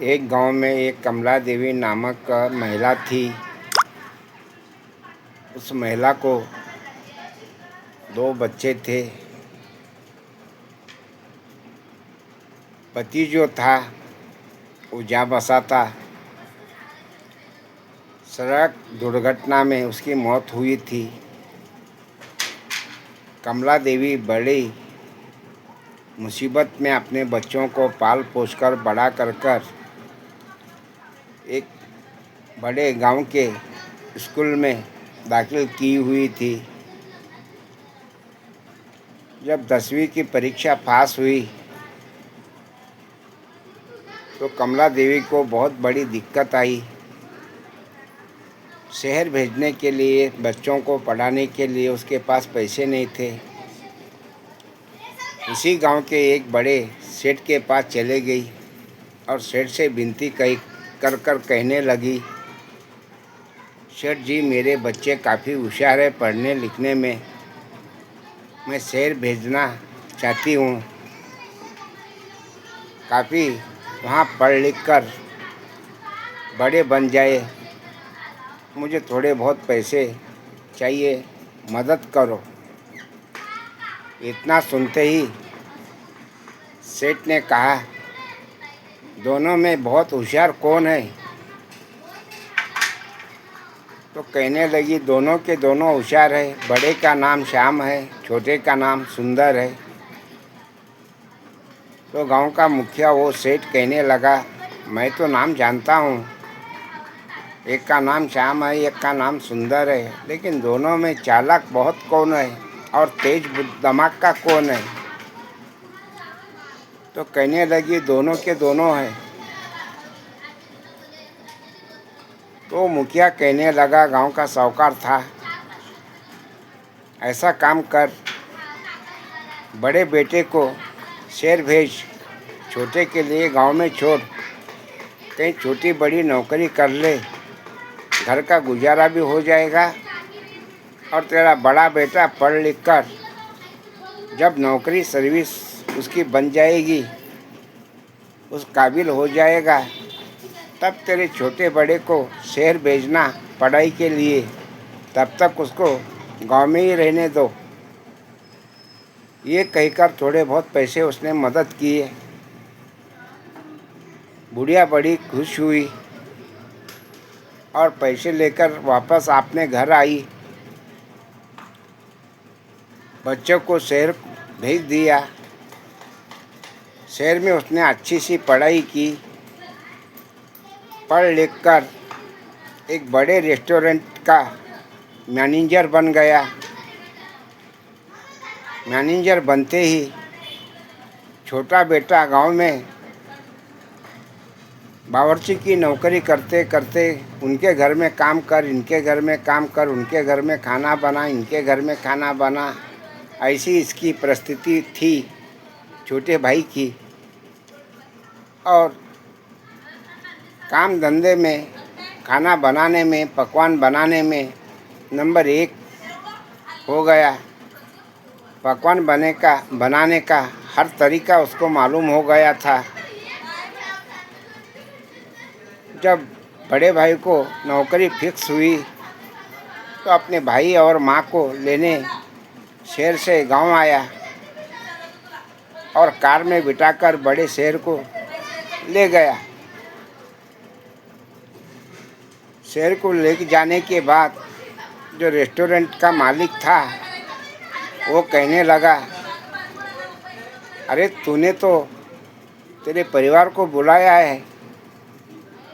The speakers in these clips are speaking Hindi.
एक गांव में एक कमला देवी नामक महिला थी। उस महिला को 2 बच्चे थे। पति जो था वो जा बसा था। सड़क दुर्घटना में उसकी मौत हुई थी। कमला देवी बड़ी मुसीबत में अपने बच्चों को पाल पोस कर बड़ा कर एक बड़े गांव के स्कूल में दाखिल की हुई थी। जब 10वीं की परीक्षा पास हुई तो कमला देवी को बहुत बड़ी दिक्कत आई। शहर भेजने के लिए, बच्चों को पढ़ाने के लिए उसके पास पैसे नहीं थे। इसी गांव के एक बड़े सेठ के पास चले गई और सेठ से विनती कर कहने लगी, सेठ जी, मेरे बच्चे काफ़ी होशियार है पढ़ने लिखने में। मैं शहर भेजना चाहती हूँ। काफ़ी वहाँ पढ़ लिख कर बड़े बन जाए। मुझे थोड़े बहुत पैसे चाहिए, मदद करो। इतना सुनते ही सेठ ने कहा, दोनों में बहुत होशियार कौन है? तो कहने लगी, दोनों के दोनों होशियार है। बड़े का नाम श्याम है, छोटे का नाम सुंदर है। तो गांव का मुखिया वो सेठ कहने लगा, मैं तो नाम जानता हूँ, एक का नाम श्याम है, एक का नाम सुंदर है, लेकिन दोनों में चालाक बहुत कौन है और तेज दिमाग का कौन है? तो कहने लगी, दोनों के दोनों है। तो मुखिया कहने लगा, गांव का साहूकार था, ऐसा काम कर, बड़े बेटे को शहर भेज, छोटे के लिए गांव में छोड़, कहीं छोटी बड़ी नौकरी कर ले, घर का गुजारा भी हो जाएगा और तेरा बड़ा बेटा पढ़ लिख कर जब नौकरी सर्विस उसकी बन जाएगी, उस काबिल हो जाएगा, तब तेरे छोटे बड़े को शहर भेजना पढ़ाई के लिए। तब तक उसको गांव में ही रहने दो। ये कहकर थोड़े बहुत पैसे उसने मदद किए। बुढ़िया बड़ी खुश हुई और पैसे लेकर वापस अपने घर आई। बच्चों को शहर भेज दिया। शहर में उसने अच्छी सी पढ़ाई की। पढ़ लिख कर एक बड़े रेस्टोरेंट का मैनेजर बन गया। मैनेजर बनते ही छोटा बेटा गांव में बावर्ची की नौकरी करते करते उनके घर में काम कर, इनके घर में काम कर, उनके घर में खाना बना, इनके घर में खाना बना, ऐसी इसकी परिस्थिति थी छोटे भाई की। और काम धंधे में, खाना बनाने में, पकवान बनाने में नंबर 1 हो गया। पकवान बनाने का हर तरीका उसको मालूम हो गया था। जब बड़े भाई को नौकरी फिक्स हुई तो अपने भाई और माँ को लेने शहर से गांव आया और कार में बिठाकर बड़े शहर को ले गया। शहर को ले जाने के बाद जो रेस्टोरेंट का मालिक था वो कहने लगा, अरे तूने तो तेरे परिवार को बुलाया है,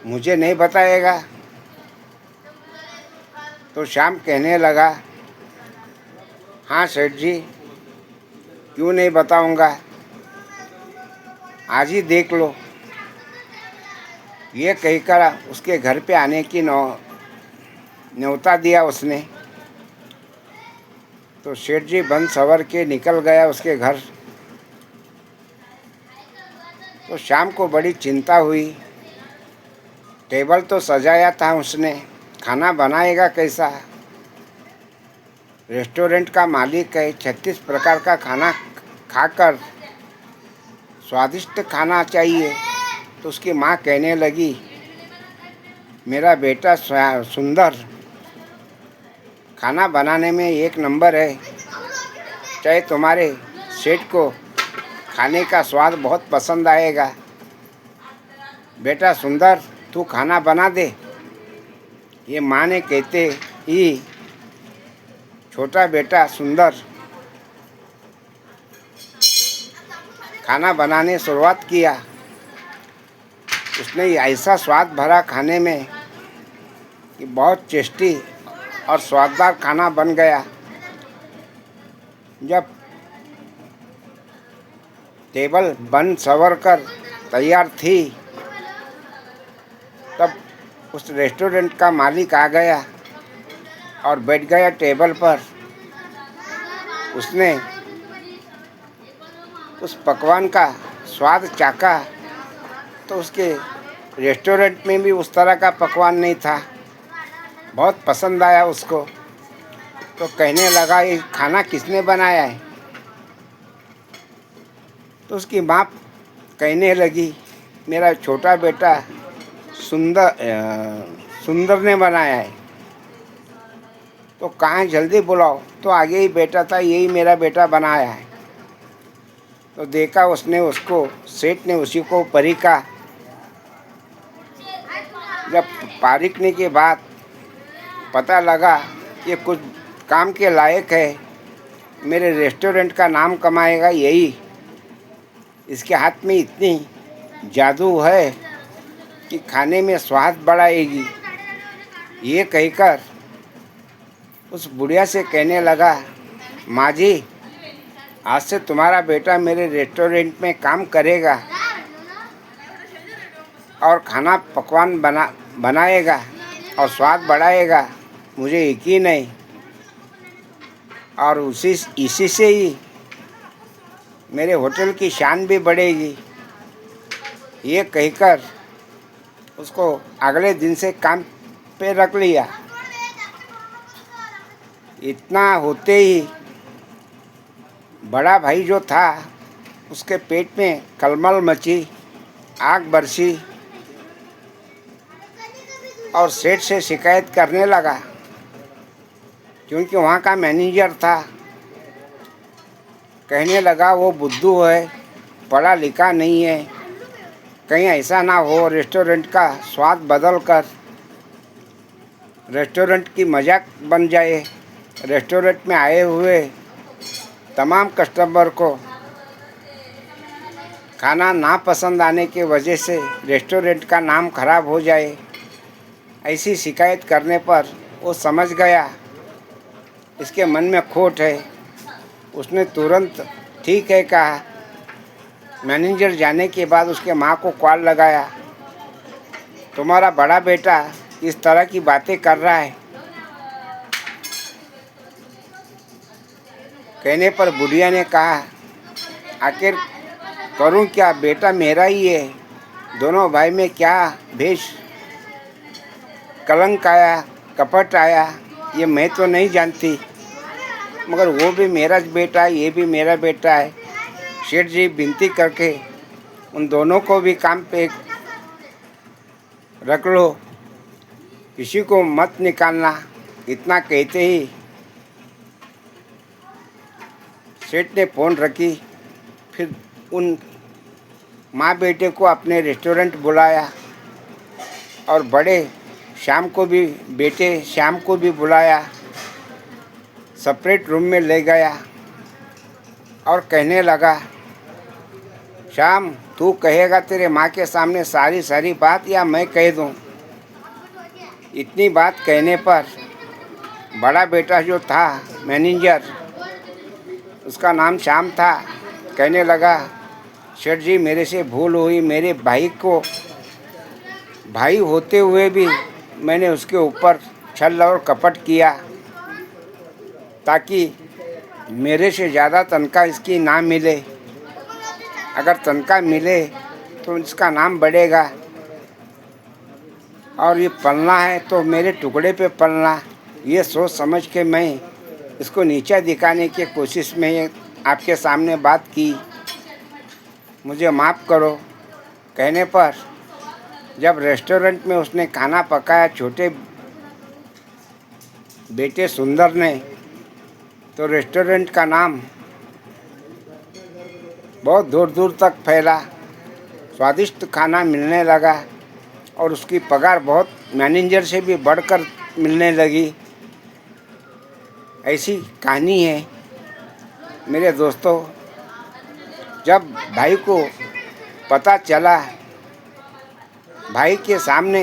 मुझे नहीं बताएगा? तो श्याम कहने लगा, हाँ सेठ जी, क्यों नहीं बताऊंगा, आज ही देख लो। ये कहकर उसके घर पे आने की न्योता दिया उसने। तो सेठ जी बन सवर के निकल गया उसके घर। तो शाम को बड़ी चिंता हुई। टेबल तो सजाया था उसने, खाना बनाएगा कैसा? रेस्टोरेंट का मालिक है, 36 प्रकार का खाना खाकर स्वादिष्ट खाना चाहिए, तो उसकी माँ कहने लगी, मेरा बेटा सुंदर खाना बनाने में एक नंबर है, चाहे तुम्हारे सेठ को खाने का स्वाद बहुत पसंद आएगा। बेटा सुंदर, तू खाना बना दे। ये माँ ने कहते ही छोटा बेटा सुंदर खाना बनाने शुरुआत किया। उसने ऐसा स्वाद भरा खाने में कि बहुत टेस्टी और स्वाददार खाना बन गया। जब टेबल बन संवर कर तैयार थी, तब उस रेस्टोरेंट का मालिक आ गया और बैठ गया टेबल पर। उसने उस पकवान का स्वाद चाखा तो उसके रेस्टोरेंट में भी उस तरह का पकवान नहीं था। बहुत पसंद आया उसको, तो कहने लगा, ये खाना किसने बनाया है? तो उसकी माँ कहने लगी, मेरा छोटा बेटा सुंदर ने बनाया है। तो कहाँ, जल्दी बुलाओ। तो आगे ही बेटा था, यही मेरा बेटा बनाया है। तो देखा उसने उसको, सेठ ने उसी को परीखा। जब पारिखने के बाद पता लगा ये कुछ काम के लायक है, मेरे रेस्टोरेंट का नाम कमाएगा यही, इसके हाथ में इतनी जादू है कि खाने में स्वाद बढ़ाएगी। ये कहकर उस बुढ़िया से कहने लगा, माँ जी, आज से तुम्हारा बेटा मेरे रेस्टोरेंट में काम करेगा और खाना पकवान बनाएगा और स्वाद बढ़ाएगा, मुझे यकीन है। और इसी से ही मेरे होटल की शान भी बढ़ेगी। ये कहकर उसको अगले दिन से काम पे रख लिया। इतना होते ही बड़ा भाई जो था, उसके पेट में कलमल मची, आग बरसी और सेठ से शिकायत करने लगा, क्योंकि वहाँ का मैनेजर था। कहने लगा, वो बुद्धू है, पढ़ा लिखा नहीं है, कहीं ऐसा ना हो रेस्टोरेंट का स्वाद बदल कर रेस्टोरेंट की मजाक बन जाए। रेस्टोरेंट में आए हुए तमाम कस्टमर को खाना ना पसंद आने की वजह से रेस्टोरेंट का नाम खराब हो जाए। ऐसी शिकायत करने पर वो समझ गया इसके मन में खोट है। उसने तुरंत ठीक है कहा। मैनेजर जाने के बाद उसके माँ को कॉल लगाया, तुम्हारा बड़ा बेटा इस तरह की बातें कर रहा है। कहने पर बुढ़िया ने कहा, आखिर करूं क्या, बेटा मेरा ही है। दोनों भाई में क्या भेष कलंक आया, कपट आया, ये मैं तो नहीं जानती, मगर वो भी मेरा बेटा है, ये भी मेरा बेटा है। सेठ जी विनती करके उन दोनों को भी काम पे रख लो, किसी को मत निकालना। इतना कहते ही सेठ ने फ़ोन रखी। फिर उन माँ बेटे को अपने रेस्टोरेंट बुलाया और बेटे श्याम को भी बुलाया, सेपरेट रूम में ले गया और कहने लगा, श्याम, तू कहेगा तेरे माँ के सामने सारी बात या मैं कह दूँ? इतनी बात कहने पर बड़ा बेटा जो था मैनेजर, उसका नाम श्याम था, कहने लगा, सेठ जी मेरे से भूल हुई। मेरे भाई को भाई होते हुए भी मैंने उसके ऊपर छल और कपट किया, ताकि मेरे से ज़्यादा तनख्वाह इसकी ना मिले। अगर तनख्वाह मिले तो इसका नाम बढ़ेगा, और ये पलना है तो मेरे टुकड़े पे पलना। ये सोच समझ के मैं इसको नीचा दिखाने की कोशिश में आपके सामने बात की, मुझे माफ़ करो। कहने पर जब रेस्टोरेंट में उसने खाना पकाया छोटे बेटे सुंदर ने, तो रेस्टोरेंट का नाम बहुत दूर दूर तक फैला। स्वादिष्ट खाना मिलने लगा और उसकी पगार बहुत मैनेजर से भी बढ़कर मिलने लगी। ऐसी कहानी है मेरे दोस्तों। जब भाई को पता चला, भाई के सामने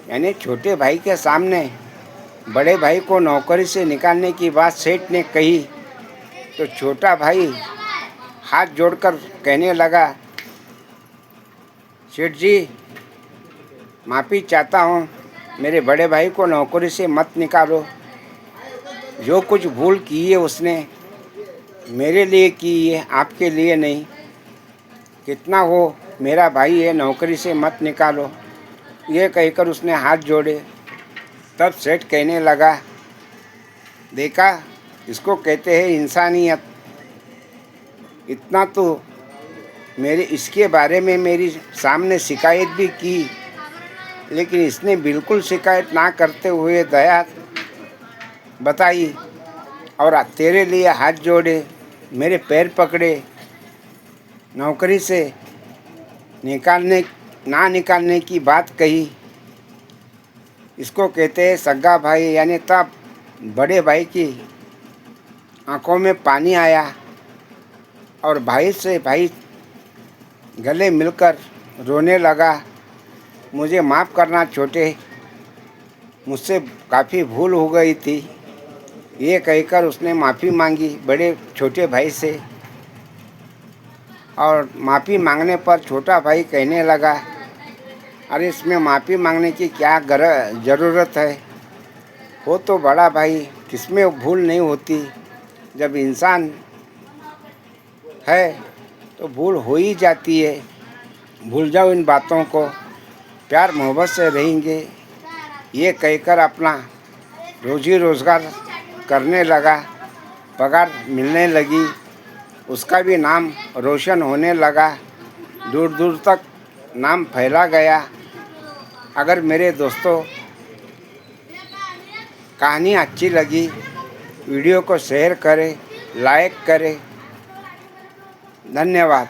यानी छोटे भाई के सामने बड़े भाई को नौकरी से निकालने की बात सेठ ने कही, तो छोटा भाई हाथ जोड़कर कहने लगा, सेठ जी माफ़ी चाहता हूँ, मेरे बड़े भाई को नौकरी से मत निकालो। जो कुछ भूल की है उसने मेरे लिए की है, आपके लिए नहीं। कितना वो मेरा भाई है, नौकरी से मत निकालो। ये कहकर उसने हाथ जोड़े। तब सेठ कहने लगा, देखा इसको कहते हैं इंसानियत। इतना तो मेरे इसके बारे में मेरी सामने शिकायत भी की, लेकिन इसने बिल्कुल शिकायत ना करते हुए दया बताई और तेरे लिए हाथ जोड़े, मेरे पैर पकड़े, नौकरी से ना निकालने की बात कही। इसको कहते हैं सगा भाई। यानी तब बड़े भाई की आंखों में पानी आया और भाई से भाई गले मिलकर रोने लगा, मुझे माफ़ करना छोटे, मुझसे काफ़ी भूल हो गई थी। ये कहकर उसने माफ़ी मांगी बड़े छोटे भाई से। और माफ़ी मांगने पर छोटा भाई कहने लगा, अरे इसमें माफ़ी मांगने की क्या ज़रूरत है, वो तो बड़ा भाई, किसमें भूल नहीं होती। जब इंसान है तो भूल हो ही जाती है। भूल जाओ इन बातों को, प्यार मोहब्बत से रहेंगे। ये कहकर अपना रोजी रोज़गार करने लगा, पगार मिलने लगी, उसका भी नाम रोशन होने लगा, दूर दूर तक नाम फैला गया। अगर मेरे दोस्तों कहानी अच्छी लगी, वीडियो को शेयर करें, लाइक करें। धन्यवाद।